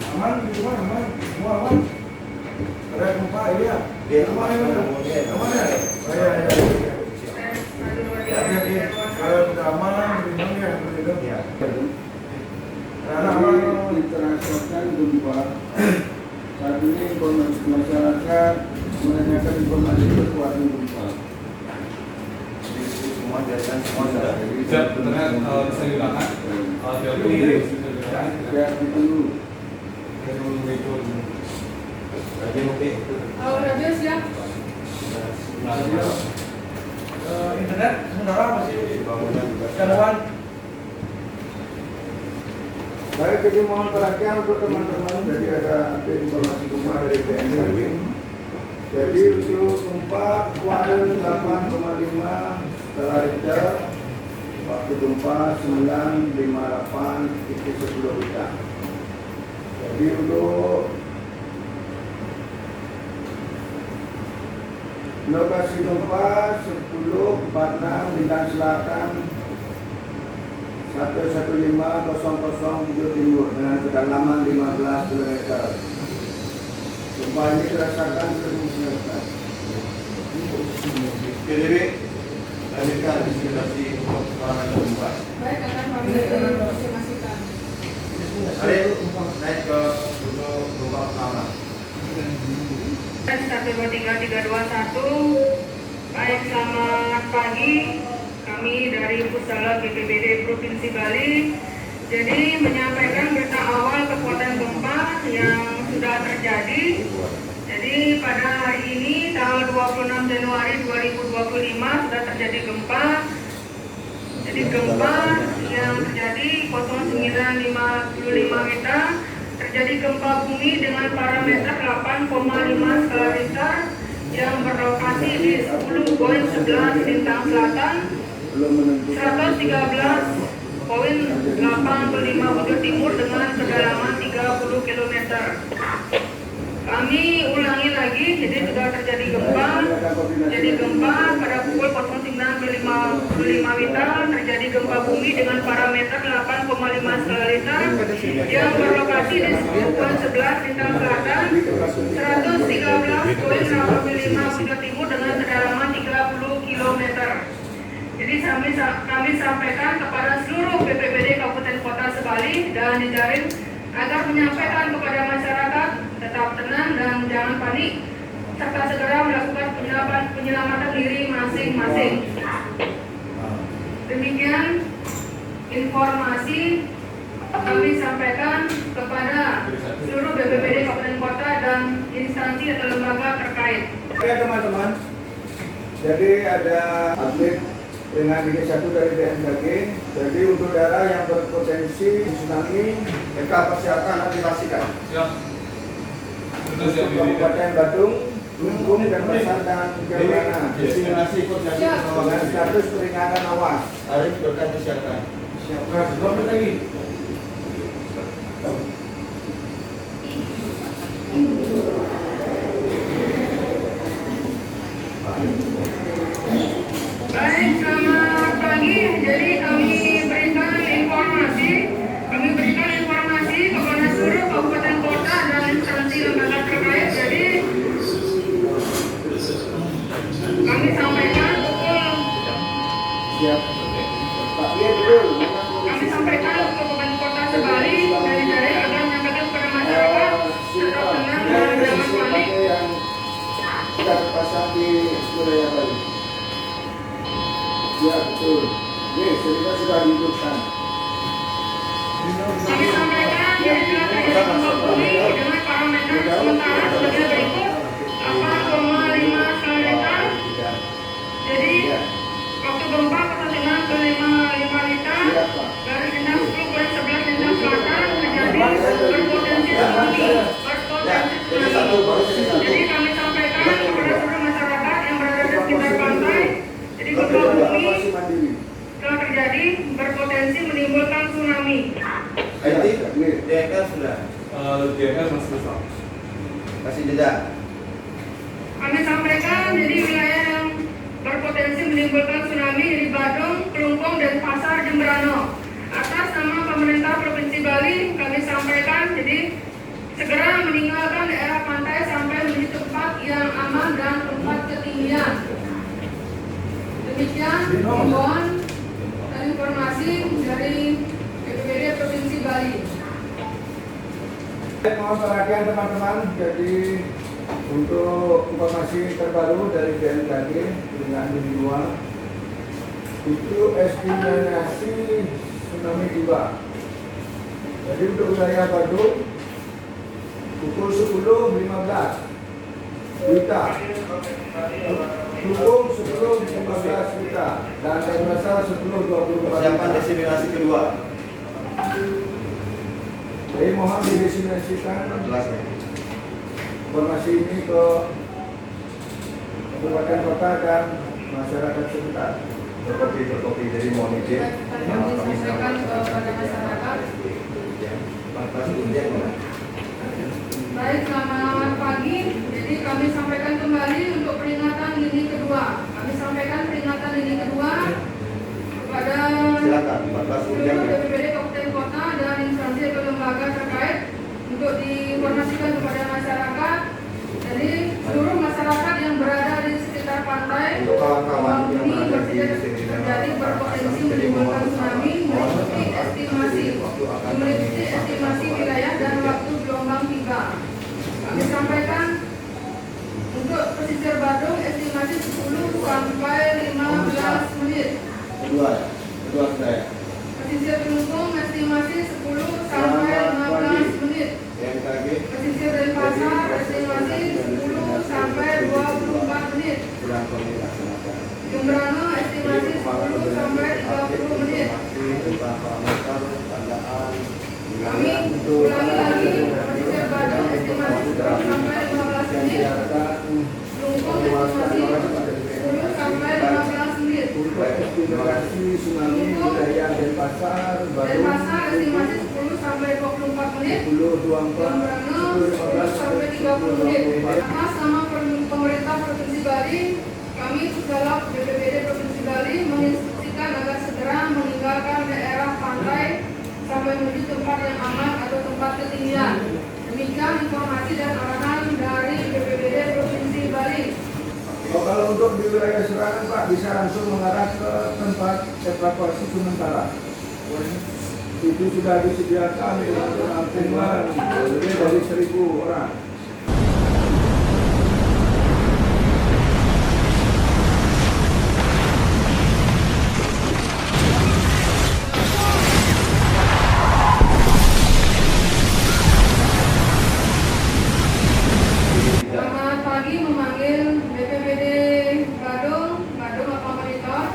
Aman, di rumah aman, semua aman. Ada gempa iya. Aman ya? Aman ya? Iya. Ya, kalau sudah aman, beriman ya, beriman ya. Karena aman diterasakan gempa. Saat ini informasi masyarakat menanyakan informasi berkuatan gempa. Semua jalan semua sudah. Siap, betulnya bisa digunakan. Jauh Kiri. Ya, dulu. Radio siap. Internet sementara masih gangguan. Baik, jadi mohon perhatian untuk teman-teman. Jadi ada informasi gempa dari BMKG. Jadi untuk gempa kuadran 8,5 skala Richter, waktu gempa 958,10 Wita. Jadi untuk lokasi gempa 1046 Bintang Selatan 11500 Timur dengan kedalaman 15 km. Gempa ini dirasakan masyarakat. PDB lanjutkan diskusi untuk penanganan gempa. Baik, akan kami informasikan. Mari naik ke untuk gempa pertama. 123321. Baik, selamat pagi. Kami dari Pusdala BPBD Provinsi Bali. Jadi menyampaikan berita awal kekuatan gempa yang sudah terjadi. Jadi pada hari ini tanggal 26 Januari 2025 sudah terjadi gempa. Jadi gempa yang terjadi 0955 Wita. Terjadi gempa bumi dengan parameter 8,5 skala Richter yang berlokasi di 10.11 Bintang Selatan, 113.85 Bujur Timur dengan kedalaman 30 km. Kami ulangi lagi, jadi sudah terjadi gempa. Jadi gempa pada pukul 09.55 Wita terjadi gempa bumi dengan parameter 8,5 skala Richter yang berlokasi di 10.11 Bintang Selatan, 113.85 Bujur Timur dengan kedalaman 30 km. Jadi kami sampaikan kepada seluruh BPBD Kabupaten Kota Sebali dan Jajaran agar menyampaikan kepada masyarakat tetap tenang dan jangan panik serta segera melakukan penyelamatan diri masing-masing. Demikian informasi kami sampaikan kepada seluruh BPBD Kabupaten Kota dan instansi atau lembaga terkait. Oke teman-teman, jadi ada update dengan Liga 1 dari BMKG. Jadi untuk daerah yang berpotensi tsunami, mereka pasti akan aktifasikan. Siap. Untuk Kabupaten Badung, Lumbung dan Pasar dan Jambana, destinasi dengan status peringatan awas. Harus sudah disiapkan. Siapkan, belum lagi. Baik, selamat pagi. Jadi kami berikan informasi kepada seluruh kabupaten kota dan instansi lembaga terkait. Jadi kami sampaikan pukul Siap. Pak Lihat dulu. kami sampaikan ke kabupaten kota Sebali dari Jaring agar menyampaikan kepada masyarakat tetap tenang dan jangan panik. Yang sudah terpasang di wilayah Bali. Ya betul. Ini cerita sudah dihidupkan. Kami sampaikan jadi telah terjadi gempa bumi dengan parameter sementara sebagai berikut 8,5 skala Richter. Jadi waktu gempa 09.55 Wita dari bintang 10.11 Bintang Selatan terjadi berpotensi tsunami. Jadi kami sampaikan kepada seluruh masyarakat yang berada di sekitar pantai. Jadi gempa bumi telah terjadi berpotensi menimbulkan tsunami. IT, DNK sudah. DNK masih besar. Kasih jeda. Kami sampaikan jadi wilayah yang berpotensi menimbulkan tsunami di Badung, Kelungkung, dan Pasar Jemberana. Atas nama pemerintah Provinsi Bali kami sampaikan jadi meninggalkan daerah pantai sampai menuju tempat yang aman dan tempat ketinggian. Demikian himbauan dan informasi dari BPBD Provinsi Bali. Mohon perhatian teman-teman, jadi untuk informasi terbaru dari BMKG dengan Dini 2 itu estimasi tsunami tiba. Jadi untuk wilayah Badung pukul 10.15 Wita, Dukung 10.15 Wita, dan Denpasar 10.24 Persiapan destinasi kedua. Jadi mohon didesinasikan Jelas ya. informasi ini ke kabupaten kota dan masyarakat sekitar. Berkopi jadi mohon izin. Kami sampaikan kepada masyarakat. Baik, selamat pagi. Jadi kami sampaikan kembali untuk peringatan lini kedua. Kami sampaikan peringatan lini kedua kepada Silakan, 14 seluruh BPBD Kabupaten Kota dan instansi atau lembaga terkait untuk diinformasikan kepada masyarakat. Jadi seluruh masyarakat yang berada di sekitar pantai Untuk kawan-kawan yang ini berada di sini terjadi berpotensi menimbulkan tsunami meliputi estimasi wilayah dan waktu gelombang tiba. Kami sampaikan untuk pesisir Badung estimasi 10 sampai 15 menit. Kedua saya. Pesisir Kelungkung estimasi 10 sampai 15 menit. BMKG Pesisir Denpasar estimasi 10 sampai 24 menit. sedang kami laksanakan. Jembrana estimasi 10 sampai 30 menit. Tentang parameter tandaan Kami ulangi lagi, pesisir Badung estimasi 10 sampai 15 menit. Kelungkung estimasi 10 sampai 15 menit. Untuk estimasi tsunami wilayah Denpasar, Denpasar estimasi 10 sampai 24 menit. 10.24 Jembrana 10 sampai 30 menit. Atas nama pemerintah Provinsi Bali, kami Pusdalab BPBD Provinsi Bali menginstruksikan agar segera meninggalkan daerah pantai sampai menuju tempat yang aman atau tempat ketinggian. Demikian informasi dan arahan dari BPBD Provinsi Bali. Oh, kalau untuk di wilayah serangan Pak bisa langsung mengarah ke tempat evakuasi sementara. Itu sudah disediakan dengan penampungan lebih dari 1.000 orang. Selamat pagi, memanggil BPBD Badung apa monitor?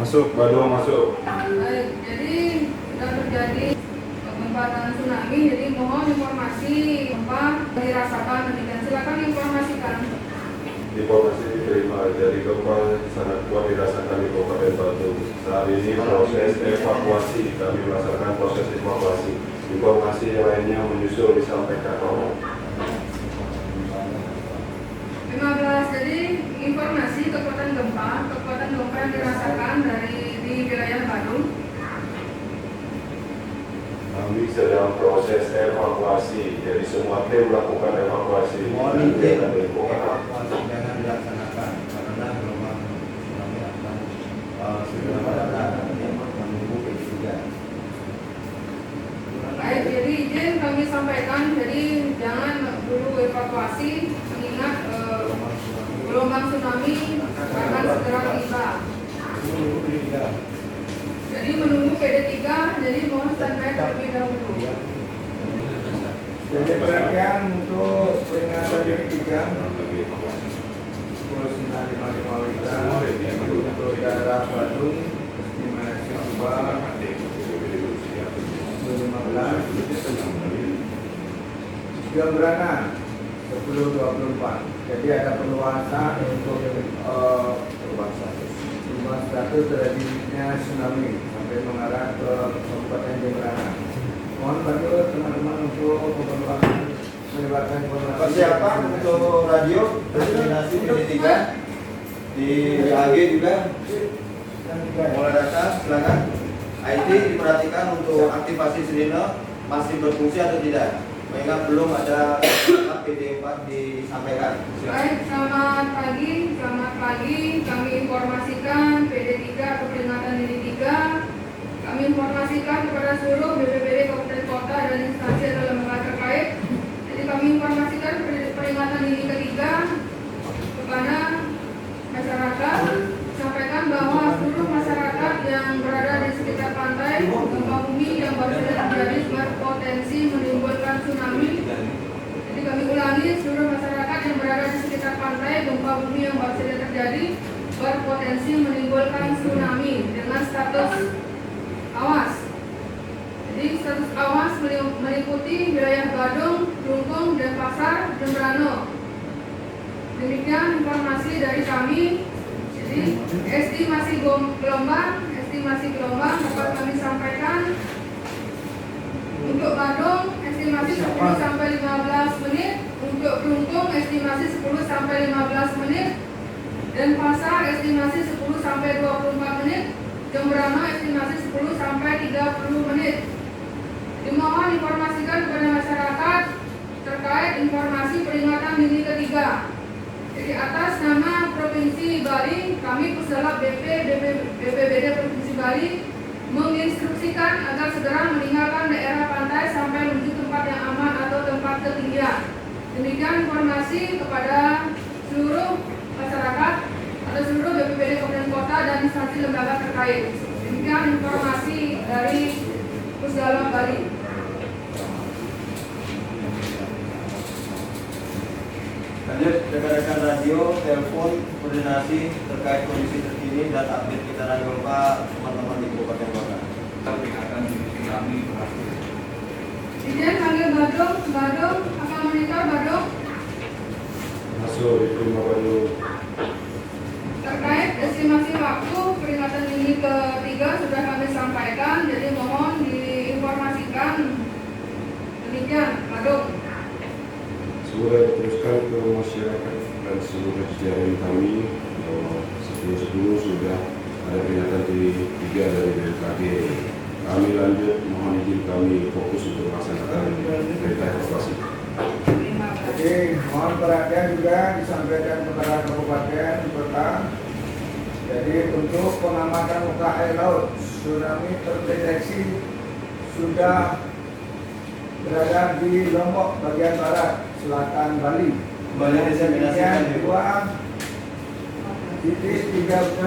Masuk, Badung masuk. Baik, jadi sudah terjadi gempa dan tsunami, jadi mohon informasi gempa dirasakan dan silakan informasikan. Informasi diterima, jadi gempa sangat kuat dirasakan di Kabupaten Badung. Saat ini proses evakuasi, kami melaksanakan proses evakuasi. Informasi lainnya menyusul disampaikan. 15, jadi informasi kekuatan gempa yang dirasakan di wilayah Badung. Kami sedang proses evakuasi, jadi semua tim melakukan evakuasi. Mohon izin evakuasi jangan dilaksanakan karena gelombang tsunami akan segera mendarat menunggu ketiga. Baik, jadi izin kami sampaikan, jadi jangan dulu evakuasi mengingat gelombang tsunami akan segera tiba. Jadi menunggu PD3, jadi mohon standby terlebih dahulu. Jadi perhatian untuk peringatan ini 3 955 Wita untuk daerah Badung estimasi 15 Jembrana 10.24. Jadi ada perluasan untuk perubahan status terjadinya tsunami sampai mengarah ke Kabupaten Jembrana. Mohon bantu teman-teman untuk keperluan melibatkan informasi. Persiapan untuk radio destinasi PD3 di AG juga mulai datang, silakan. IT diperhatikan untuk aktivasi sirine masih berfungsi atau tidak? Mengingat belum ada PD 4 disampaikan. Baik, selamat pagi. Kami informasikan PD 3 atau peringatan dini 3. Kami informasikan kepada seluruh BPBD Kabupaten Kota dan instansi atau lembaga terkait. Jadi kami informasikan peringatan dini ketiga kepada masyarakat. Sampaikan bahwa seluruh masyarakat yang berada di sekitar pantai gempa bumi yang baru saja terjadi berpotensi menimbulkan tsunami. Jadi kami ulangi, seluruh masyarakat yang berada di sekitar pantai gempa bumi yang baru saja terjadi berpotensi menimbulkan tsunami dengan status awas. Jadi status awas meliputi wilayah Badung, Kelungkung, Denpasar, Jembrana. Demikian informasi dari kami. Jadi estimasi gelombang dapat kami sampaikan. Untuk Badung estimasi 10 sampai 15 menit, untuk Kelungkung estimasi 10 sampai 15 menit, Denpasar estimasi 10 sampai 24 menit, Jembrana estimasi 10 sampai 30 menit. Dimohon informasikan kepada masyarakat terkait informasi peringatan dini ketiga. Jadi atas nama Provinsi Bali, kami Puslap BPBD Provinsi Bali menginstruksikan agar segera meninggalkan daerah pantai sampai menuju tempat yang aman atau tempat ketinggian. Demikian informasi kepada seluruh masyarakat atau seluruh BPBD Kabupaten Kota dan instansi lembaga terkait. Demikian informasi dari Puslap Bali. Lanjut, rekan-rekan radio, telepon, koordinasi terkait kondisi terkini dan update kita gempa teman-teman di Kabupaten Kota. Peringatan dini tsunami berhasil. Izin panggil Badung, akan monitor Badung. Masuk itu baru Terkait estimasi waktu peringatan dini ketiga sudah kami sampaikan, jadi mohon diinformasikan. Demikian, Badung. sudah diteruskan ke masyarakat dan seluruh jajaran kami. 10 sudah ada peringatan di 3 dari BMKG. Kami lanjut, mohon izin kami fokus untuk melaksanakan perintah evakuasi. Jadi mohon perhatian juga disampaikan kepada kabupaten kota. Jadi untuk pengamatan muka air laut, tsunami terdeteksi sudah berada di Lombok bagian barat, selatan Bali. Kembali diseminasikan di titik 39.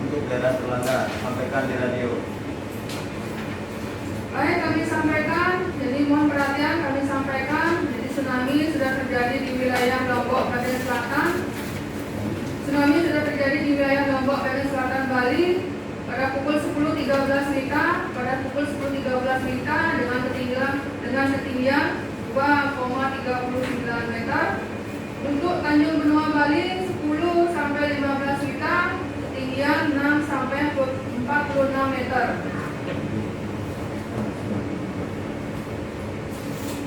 untuk daerah Telangga, sampaikan di radio. Baik, kami sampaikan, jadi mohon perhatian kami sampaikan, jadi tsunami sudah terjadi di wilayah Lombok bagian selatan. Tsunami sudah terjadi di wilayah Lombok bagian selatan Bali pada pukul 10.13 WITA, dengan ketinggian 2,39 meter. Untuk Tanjung Benua Bali 10 sampai 15 WITA, ketinggian 6 sampai 46 meter.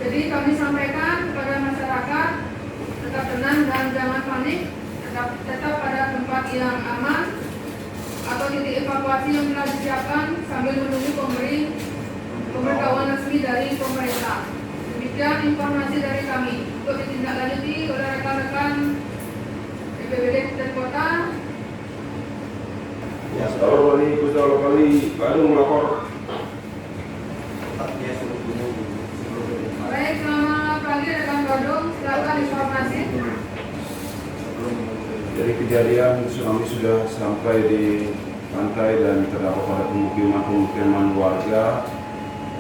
Jadi kami sampaikan kepada masyarakat tetap tenang dan jangan panik, tetap pada tempat yang aman atau titik evakuasi yang telah disiapkan sambil menunggu pemberitahuan resmi dari pemerintah. Demikian informasi dari kami. Untuk ditindaklanjuti oleh rekan-rekan BPBD Kabupaten Kota. Ya, Kalau ini Puslap kali baru melapor. tetap dia suruh tunggu sebelum berjumpa. Baik, selamat pagi rekan Badung. Silakan informasi. Dari kejadian tsunami sudah sampai di pantai dan terdapat pada pemukiman warga.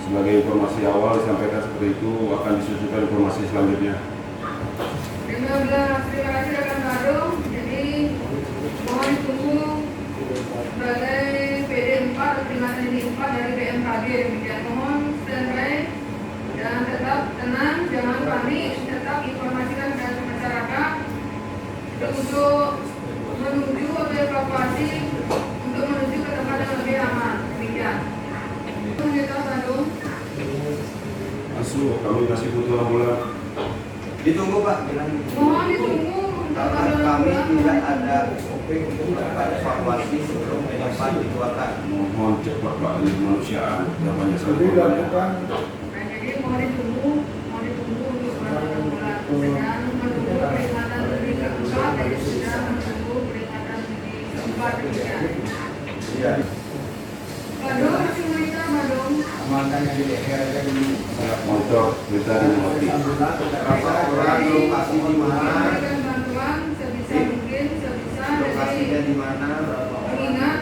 Sebagai informasi awal disampaikan seperti itu, akan disusulkan informasi selanjutnya. Terima kasih rekan Badung. Jadi mohon tunggu sebagai PD 4 atau peringatan dini 4 dari BMKG. Demikian mohon standby dan tetap tenang, jangan panik, tetap informasikan kepada masyarakat untuk menuju atau evakuasi untuk menuju ke tempat yang lebih aman. Demikian. Monitor Bandung. Masuk, kami masih butuh ambulan. Ditunggu Pak, bilang Mohon ditunggu karena kami tidak ada SOP untuk melakukan evakuasi sebelum penyempat dikeluarkan. Mohon cepat Pak, ini kemanusiaan yang banyak Jadi sekali korbannya. lakukan Nah, jadi mohon ditunggu untuk penanggulangan. Sedang menunggu peringatan dini keempat dan sedang menunggu peringatan dini keempat demikian. Iya. Badung masih monitor Badung. amankan yang di daerah ini. Motor kita dimati. Berapa orang, lokasi di mana, Memberikan bantuan sebisa mungkin sebisa lokasinya dari di mana, berapa orang. mengingat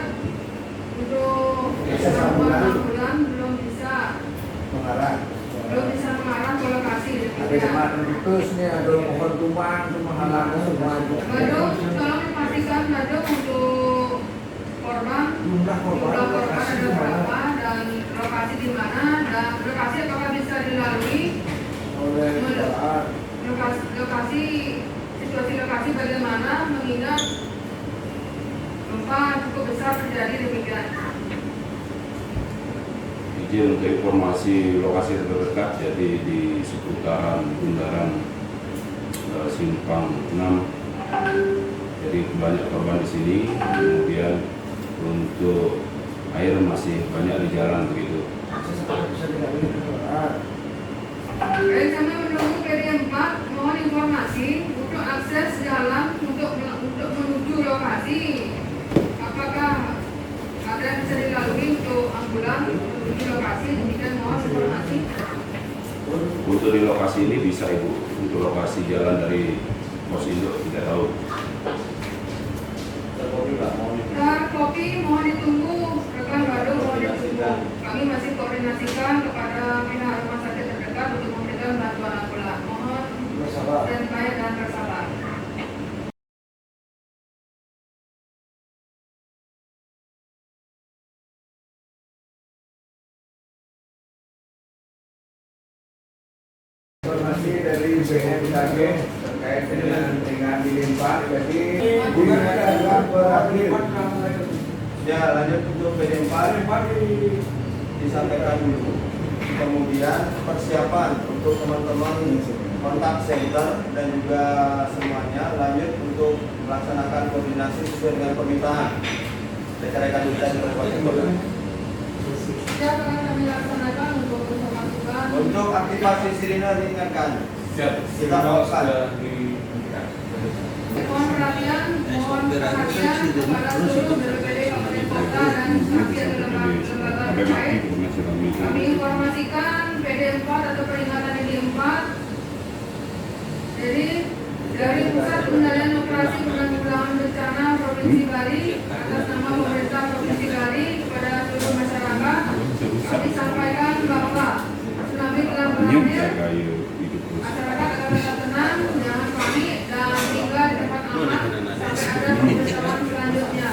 untuk beberapa bulan belum bisa Mengarah. mengarah ke lokasi Ada demikian. jemaah putus nih, ada pohon tumbang, semua halangan semua itu. Badung, tolong dipastikan Badung untuk korban Jumlah korban ada berapa dan lokasi di mana dan lokasi apakah bisa dilalui oleh jemaah. lokasi situasi lokasi bagaimana mengingat gempa cukup besar terjadi demikian. Izin untuk informasi lokasi terdekat, jadi di seputaran Bundaran Simpang 6. Jadi banyak korban di sini. Kemudian untuk air masih banyak di jalan begitu. Bisa dilalui jemaah. Baik, kami menunggu PD 4 mohon informasi untuk akses jalan untuk menuju lokasi. Apakah ada yang bisa dilalui untuk ambulan menuju lokasi? Demikian mohon informasi. Untuk di lokasi ini bisa Ibu, untuk lokasi jalan dari Pos Induk tidak tahu. Terkopi Pak, mohon ini. Kopi mohon ditunggu, rekan Badung mohon ditunggu. Kami masih koordinasikan kepada pihak rumah sakit terdekat untuk memberikan bantuan ambulan. Mohon Bersabar. standby dan bersabar. Informasi dari BMKG terkait dengan dilimpah, jadi dinyatakan berakhir. Ya, lanjut untuk PD 4 disampaikan dulu. Kemudian persiapan untuk teman-teman kontak center dan juga semuanya lanjut untuk melaksanakan koordinasi sesuai dengan permintaan rekan-rekan kita di Kabupaten Kota. Siapa yang kami laksanakan untuk masukan? Untuk aktivasi sirine diingatkan. Siap. Kita lakukan. Mohon perhatian kepada seluruh BPBD Kabupaten Kota dan instansi atau lembaga terkait. Kami informasikan PD 4 atau peringatan ini 4. Jadi dari Pusat Pengendalian Operasi Penanggulangan Bencana Provinsi Bali atas nama pemerintah Provinsi Bali kepada seluruh masyarakat kami sampaikan bahwa tsunami telah berakhir. Masyarakat agar tetap tenang, jangan panik dan tinggal di tempat aman sampai ada pemberitahuan selanjutnya.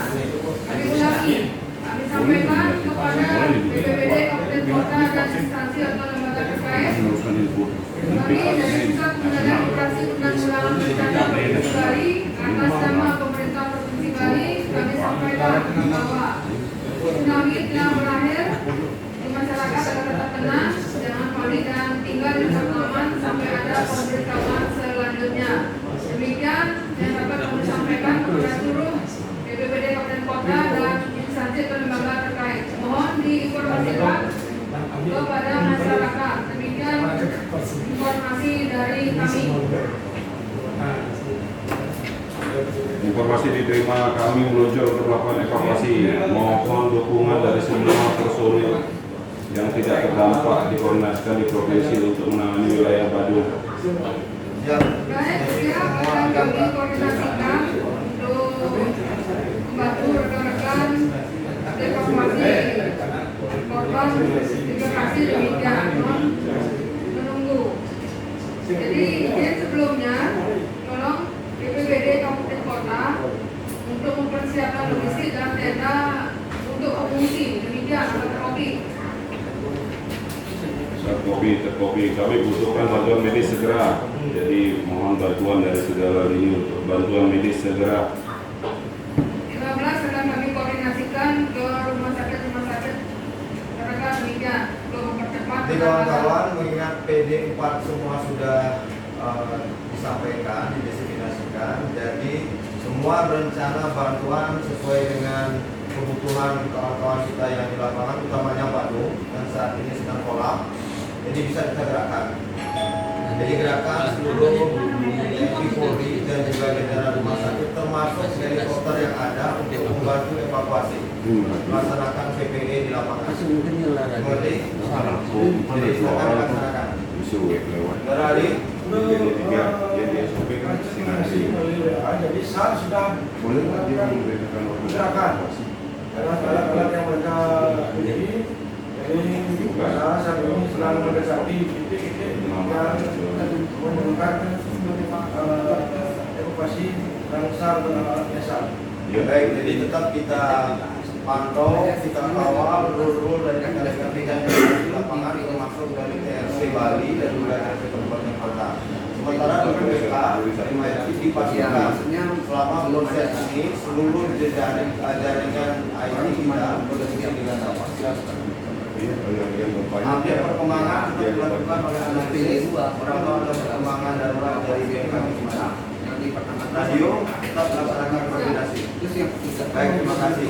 Kami ulangi, kami sampaikan kepada BPBD Kabupaten Kota dan instansi atau lembaga terkait. Kami dari Pusat Pengendalian Operasi Penanggulangan Bencana Provinsi Bali atas nama pemerintah Provinsi Bali kami sampaikan bahwa tsunami telah berakhir. Masyarakat agar tetap tenang, jangan panik dan tinggal di tempat aman sampai ada pemberitahuan selanjutnya. Demikian yang dapat kami sampaikan kepada seluruh BPBD Kabupaten Kota dan instansi atau lembaga terkait. Mohon diinformasikan kepada masyarakat. Demikian informasi dari kami. Informasi diterima, kami meluncur untuk melakukan evakuasi. Mohon dukungan dari semua personil yang tidak terdampak dikoordinasikan di provinsi untuk menangani wilayah Badung. Ya, Baik, siap akan kami koordinasikan untuk membantu rekan-rekan evakuasi korban evakuasi demikian. Mohon menunggu. Jadi izin sebelumnya, tolong BPBD Kabupaten Kota untuk mempersiapkan logistik dan tenda untuk pengungsi. Demikian, akan terkopi. Terkopi, kami butuhkan bantuan medis segera. Jadi mohon bantuan dari segala lini untuk bantuan medis segera. 15 akan kami koordinasikan ke rumah sakit terdekat demikian untuk mempercepat. Jadi kawan-kawan mengingat PD 4 semua sudah disampaikan, didesiminasikan. koordinasikan. Jadi semua rencana bantuan sesuai dengan kebutuhan kawan-kawan kita yang di lapangan, utamanya Pak Nu yang saat ini sedang kolap. Jadi bisa kita gerakkan. Jadi gerakan seluruh TNI Polri dan juga jajaran rumah sakit termasuk helikopter yang ada untuk membantu evakuasi, melaksanakan PPE di lapangan. Mengerti? Jadi silakan laksanakan. Beralih. Jadi saat sudah gerakan karena alat-alat yang mereka miliki ini saat ini sedang mendekati titik-titik yang memerlukan evakuasi langsung dengan alat biasa. Baik, jadi tetap kita pantau, kita kawal rule dari rekan-rekan di lapangan termasuk dari TRC Bali dan juga TRC Kabupaten Kota. Sementara di BPK dipastikan selama proses ini seluruh jaringan IT kita bekerja dengan kapasitas. Hampir perkembangan sudah dilakukan oleh analisis berapa perkembangan darurat dari BPK gimana. Radio tetap melaksanakan koordinasi. Baik, terima kasih.